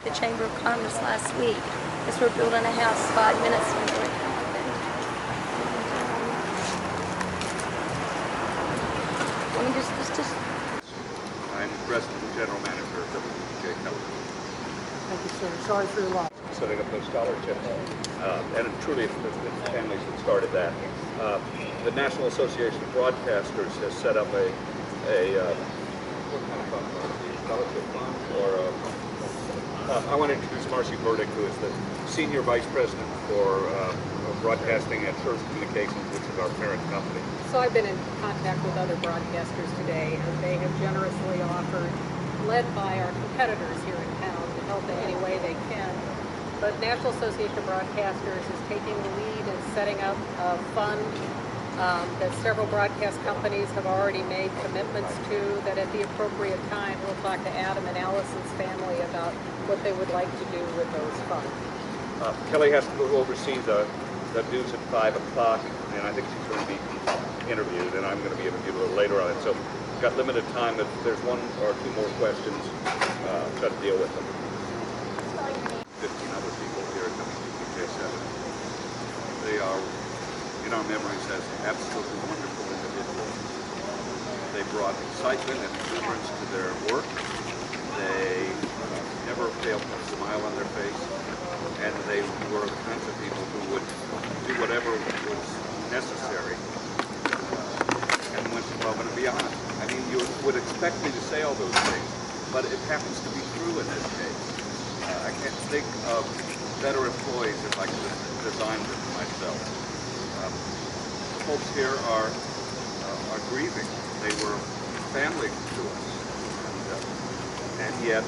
the Chamber of Commerce last week as we're building a house 5 minutes from where it happened. Let me just. I'm President and General Manager of WDBJ7. Thank you, sir. Sorry for your loss. Setting up those scholarships. And truly, it's the families that started that. The National Association of Broadcasters has set up a what kind of fund? Scholarship fund? Or I want to introduce Marcy Burdick, who is the Senior Vice President for Broadcasting at Church Communications, which is our parent company. So I've been in contact with other broadcasters today, and they have generously offered, led by our competitors here in town, to help in any way they can. But National Association of Broadcasters is taking the lead in setting up a fund that several broadcast companies have already made commitments to, that at the appropriate time we'll talk to Adam and Allison's family about what they would like to do with those funds. Kelly has to go oversee the news at 5 o'clock, and I think she's going to be interviewed, and I'm going to be interviewed a little later on it. So we've got limited time. If there's one or two more questions, got to deal with them. 15 other people here at WDBJ7. They are, in our memories, as absolutely wonderful individuals. They brought excitement and exuberance to their work. They never failed to have a smile on their face, and they were the kinds of people who would do whatever was necessary and went above and beyond. I mean, you would expect me to say all those things, but it happens to be true in this case. I can't think of better employees if I could have designed them myself. The folks here are grieving. They were family to us, and yet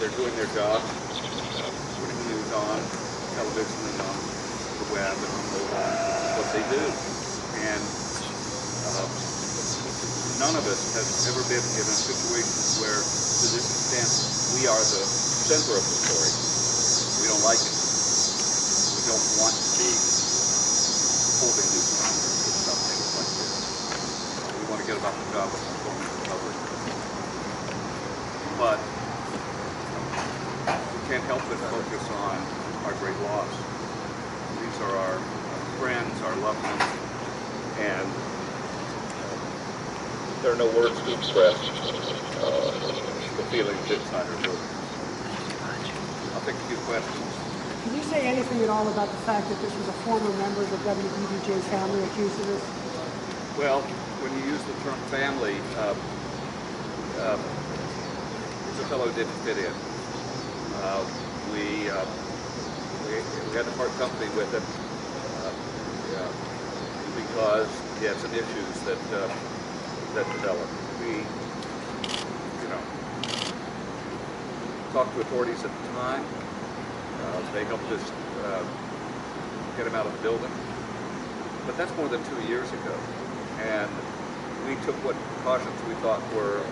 they're doing their job, putting the news on television and on the web and on mobile. What they do, and none of us has ever been in a situation where, to this extent, we are the center of the story. We don't like it. We don't want to be holding news conferences about things like this. We want to get about the job of informing the public. But we can't help but focus on our great loss. These are our friends, our loved ones, and there are no words to express the feelings inside our building. I'll take a few questions. Can you say anything at all about the fact that this was a former member of the WDBJ family accused of this? Well, when you use the term family, this fellow didn't fit in. We had to part company with him because he had some issues that developed. We, talked to authorities at the time. They helped us get him out of the building. But that's more than 2 years ago. And we took what precautions we thought were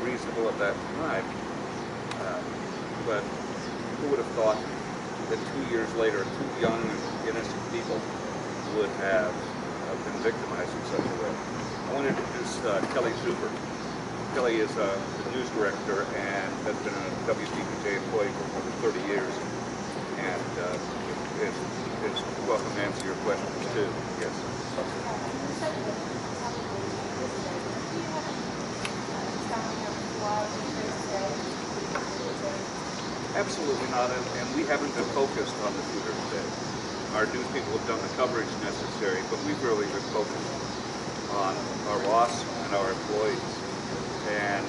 reasonable at that time. But who would have thought that 2 years later, two young, innocent people would have been victimized in such a way? I want to introduce Kelly Zuber. Kelly is the news director and has been a WDBJ employee for more than 30 years, and is welcome to answer your questions too. Yes. Absolutely not, and we haven't been focused on the shooter today. Our news people have done the coverage necessary, but we've really been focused on our loss and our employees. And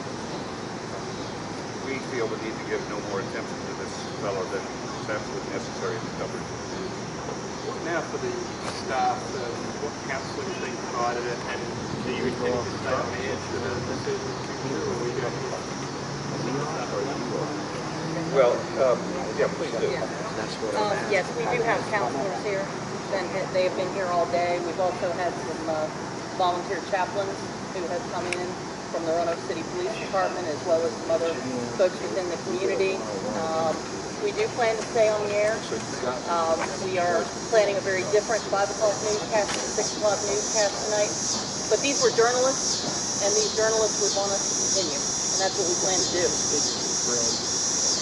we feel the need to give no more attention to this fellow than is absolutely necessary in the coverage of the news. Now for the staff, what counselling is being provided, and do you intend to stay on the edge for the season or will you go here? Well, yeah, please do. Yes, we do have counselors here, and they have been here all day. We've also had some volunteer chaplains who have come in from the Roanoke City Police Department, as well as some other folks within the community. We do plan to stay on the air. We are planning a very different 5 o'clock newscast and 6 o'clock newscast tonight. But these were journalists, and these journalists would want us to continue, and that's what we plan to do.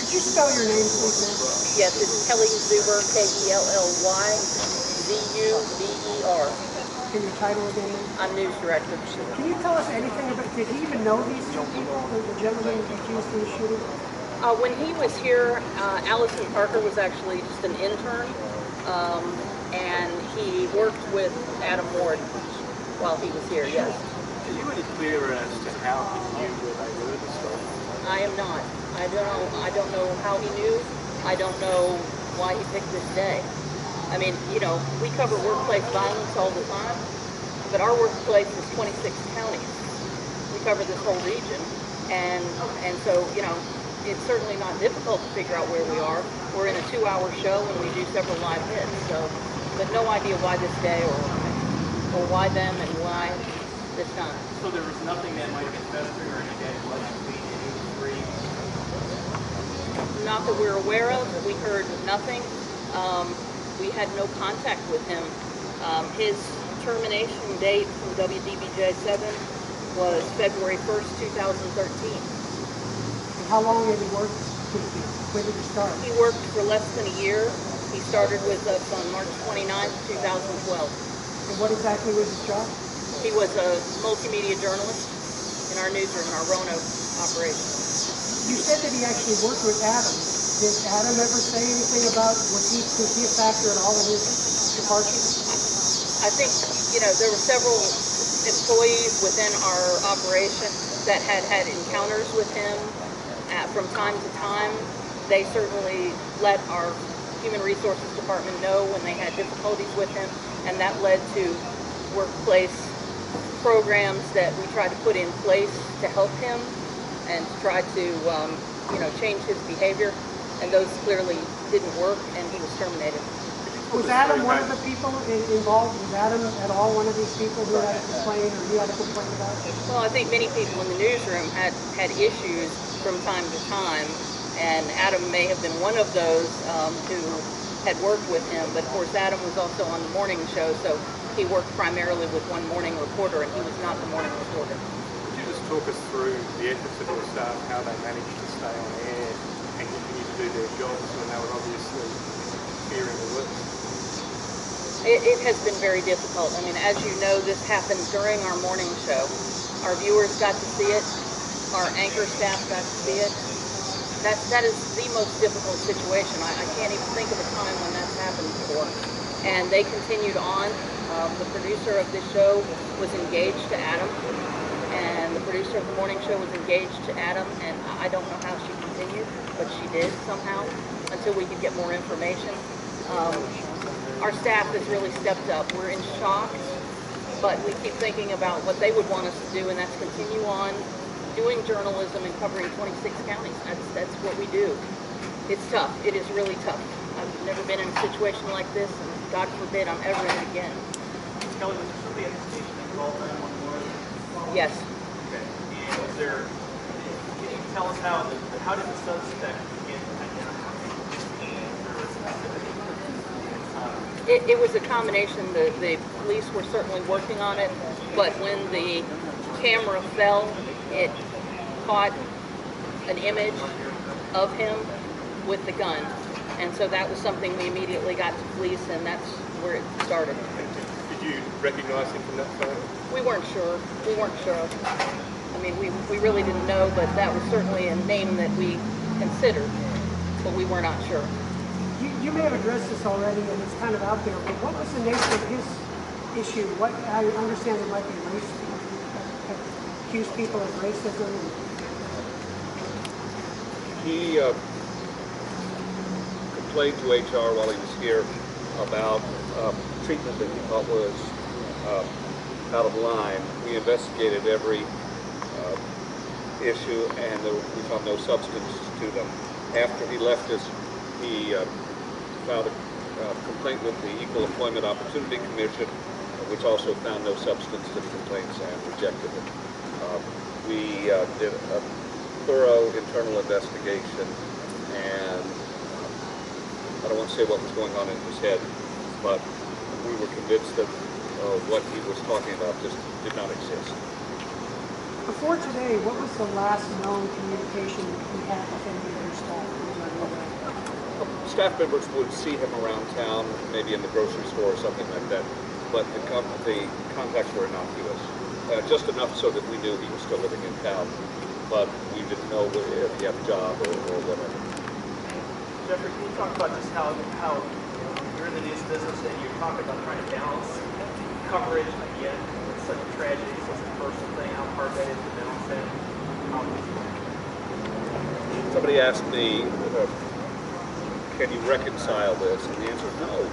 Could you spell your name, please, ma'am? Yes, it's Kelly Zuber, Kelly Zuber. And your title again, ma'am? I'm news director. Can you tell us anything about, did he even know these two people, the gentleman accused in the shooting? When he was here, Allison Parker was actually just an intern, and he worked with Adam Ward while he was here, yes. Are you any clearer as to how he knew where they were this time? I am not. I don't know how he knew. I don't know why he picked this day. I mean, you know, we cover workplace violence all the time, but our workplace is 26 counties. We cover this whole region, and so, you know, it's certainly not difficult to figure out where we are. We're in a 2-hour show and we do several live hits, so, but no idea why this day or why them and why this time. So there was nothing that might have been festering or any dead blood between any of the three? Not that we're aware of. We heard nothing. We had no contact with him. His termination date from WDBJ7 was February 1st, 2013. And how long had he worked with you? When did he start? He worked for less than a year. He started with us on March 29th, 2012. And what exactly was his job? He was a multimedia journalist in our newsroom, our Roanoke operation. You said that he actually worked with Adam. Did Adam ever say anything about, was he a factor at all in his departure? I think, you know, there were several employees within our operation that had had encounters with him from time to time. They certainly let our Human Resources Department know when they had difficulties with him, and that led to workplace programs that we tried to put in place to help him and to try to, you know, change his behavior. And those clearly didn't work, and he was terminated. Was Adam one of the people involved? Was Adam at all one of these people who had a complaint or he had a complaint about it? Well, I think many people in the newsroom had issues from time to time, and Adam may have been one of those who had worked with him. But of course, Adam was also on the morning show, so he worked primarily with one morning reporter, and he was not the morning reporter. Could you just talk us through the efforts of your staff, how they managed to stay on air and continue to do their jobs when they were obviously fearing the worst? It has been very difficult. I mean, as you know, this happened during our morning show. Our viewers got to see it. Our anchor staff got to see it. That is the most difficult situation. I can't even think of a time when that's happened before. And they continued on. The producer of this show was engaged to Adam, and the producer of the morning show was engaged to Adam, and I don't know how she continued, but she did somehow until we could get more information. Our staff has really stepped up. We're in shock, but we keep thinking about what they would want us to do, and that's continue on doing journalism and covering 26 counties. That's what we do. It's tough. It is really tough. I've never been in a situation like this, and God forbid I'm ever in it again. Kelly, was there somebody at the station involved in one more? Yes. Okay. And was there, can you tell us how did the suspect get identified? It was a combination. The police were certainly working on it, but when the camera fell, it caught an image of him with the gun. And so that was something we immediately got to police, and that's where it started. Did you recognize him from that photo? We weren't sure. We weren't sure. I mean, we really didn't know, but that was certainly a name that we considered, but we were not sure. You may have addressed this already, and it's kind of out there, but what was the nature of his issue? I understand there might be race, accused people of racism. He complained to HR while he was here about treatment that he thought was out of line. We investigated every issue, and we found no substance to them. After he left us, he filed a complaint with the Equal Employment Opportunity Commission, which also found no substance to the complaints and rejected it. We did a thorough internal investigation, and I don't want to say what was going on in his head, but we were convinced that what he was talking about just did not exist. before today, what was the last known communication you had with any of your staff? Staff members would see him around town, maybe in the grocery store or something like that, but the contacts were innocuous. Just enough so that we knew he was still living in town, but we didn't know if he had a job or whatever. Jeffrey, can you talk about just how you're in the news business and you talk about trying to balance coverage, yet it's such a tragedy, such a personal thing, how hard that is to balance that? Somebody asked me, can you reconcile this? And the answer is no.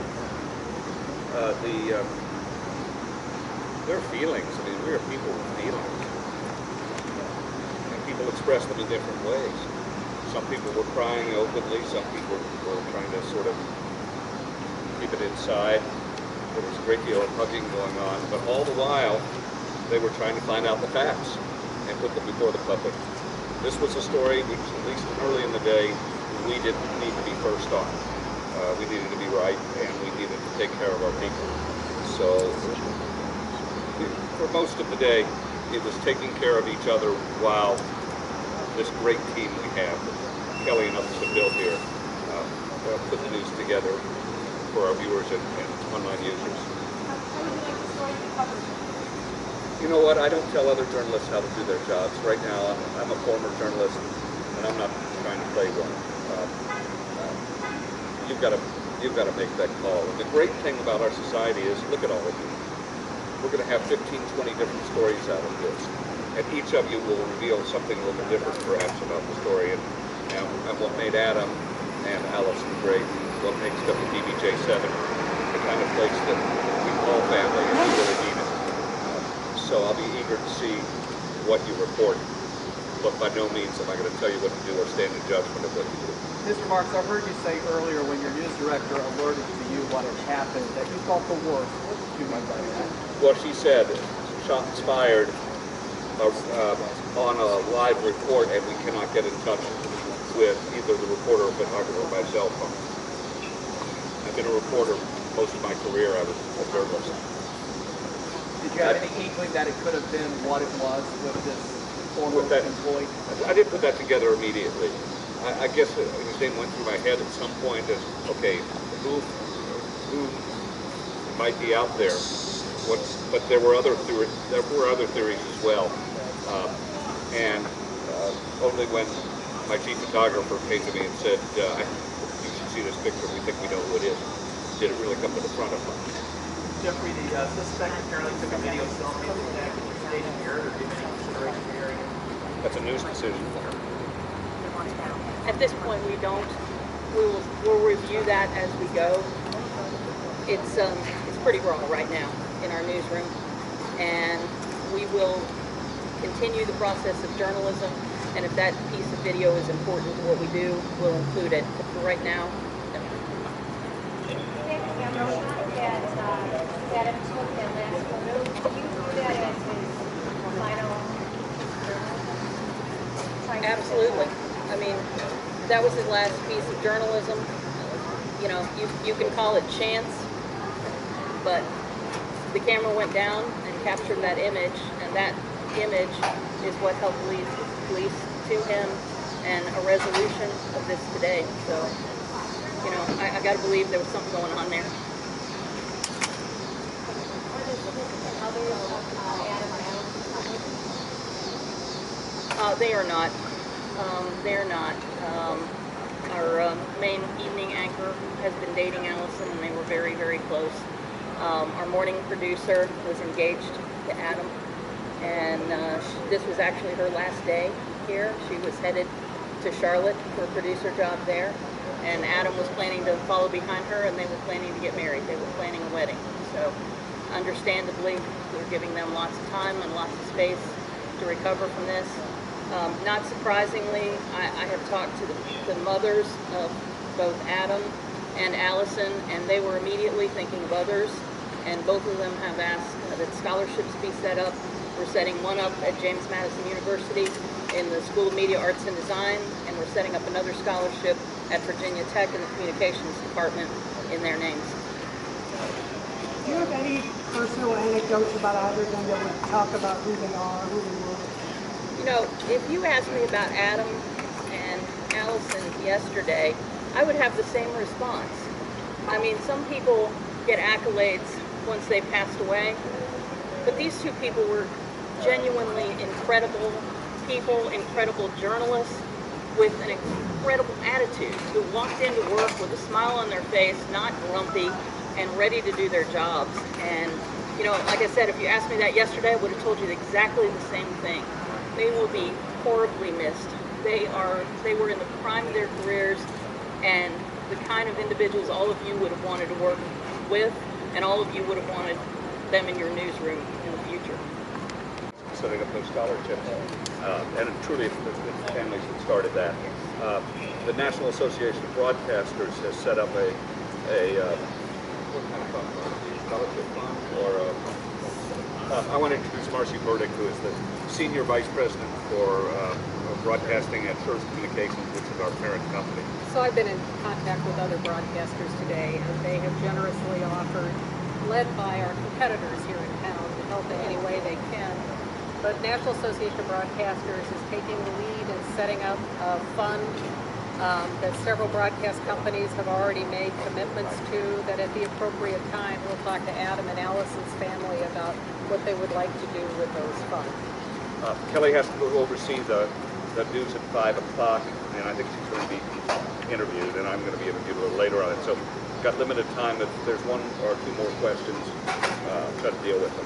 There are feelings. I mean, we are people with feelings. And people express them in different ways. Some people were crying openly. Some people were trying to sort of keep it inside. There was a great deal of hugging going on. But all the while, they were trying to find out the facts and put them before the public. This was a story which, at least early in the day, we didn't need to be first on. We needed to be right, and we needed to take care of our people. So, for most of the day, it was taking care of each other while this great team we have, Kelly and others have built here, put the news together for our viewers and online users. You know what? I don't tell other journalists how to do their jobs. Right now, I'm a former journalist, and I'm not trying to play one. You've got to make that call. And the great thing about our society is, look at all of you. We're going to have 15, 20 different stories out of this, and each of you will reveal something a little bit different, perhaps, about the story. And what made Adam and Allison great, what makes WDBJ7 the kind of place that we call family, and we really need it. So I'll be eager to see what you report, but by no means am I going to tell you what to do or stand in judgment of what you do. Mr. Marks, I heard you say earlier when your news director alerted to you what had happened that you felt the worst. What did you mean by that? Well, she said, shots fired on a live report, and we cannot get in touch with either the reporter or photographer by cell phone. I've been a reporter most of my career. I was a journalist. Did you have any inkling that it could have been what it was with this former employee? I didn't put that together immediately. I guess the thing went through my head at some point as, okay, who might be out there? But there were other theories as well. Only when my chief photographer came to me and said, you should see this picture, we think we know who it is, did it really come to the front of us. Jeffrey, the suspect apparently took a video selfie of the attack in your station here, or did any consideration for hearing it? That's a news decision. At this point, we don't. We'll review that as we go. It's pretty raw right now in our newsroom, and we will continue the process of journalism. And if that piece of video is important to what we do, we'll include it. But for right now, no. Absolutely. I mean, that was his last piece of journalism. You know, you can call it chance, but the camera went down and captured that image, and that image is what helped lead police to him and a resolution of this today. So, you know, I got to believe there was something going on there. They are not. They are not. Our main evening anchor has been dating Allison, and they were very, very close. Our morning producer was engaged to Adam, and this was actually her last day here. She was headed to Charlotte for a producer job there, and Adam was planning to follow behind her, and they were planning to get married. They were planning a wedding. So understandably, we're giving them lots of time and lots of space to recover from this. Not surprisingly, I have talked to the mothers of both Adam and Allison, and they were immediately thinking of others, and both of them have asked that scholarships be set up. We're setting one up at James Madison University in the School of Media Arts and Design, and we're setting up another scholarship at Virginia Tech in the Communications Department in their names. Do you have any personal anecdotes about either of them that would talk about who they are, who they were? You know, if you asked me about Adam and Allison yesterday, I would have the same response. I mean, some people get accolades once they passed away, but these two people were genuinely incredible people, incredible journalists with an incredible attitude who walked into work with a smile on their face, not grumpy, and ready to do their jobs. And, you know, like I said, if you asked me that yesterday, I would have told you exactly the same thing. They will be horribly missed. They were in the prime of their careers, and the kind of individuals all of you would have wanted to work with, and all of you would have wanted them in your newsroom in the future. Setting up those scholarships, and truly it's the families that started that. The National Association of Broadcasters has set up a what kind of fund? Scholarship fund, or I want to introduce Marcy Burdick, who is the Senior Vice President for Broadcasting at First Communications, which is our parent company. So I've been in contact with other broadcasters today, and they have generously offered, led by our competitors here in town, to help in any way they can. But National Association of Broadcasters is taking the lead in setting up a fund that several broadcast companies have already made commitments to, that at the appropriate time we'll talk to Adam and Allison's family about what they would like to do with those funds. Kelly has to go oversee the news at 5 o'clock, and I think she's going to be interviewed, and I'm going to be interviewed a little later on it. So we've got limited time. If there's one or two more questions, got to deal with them.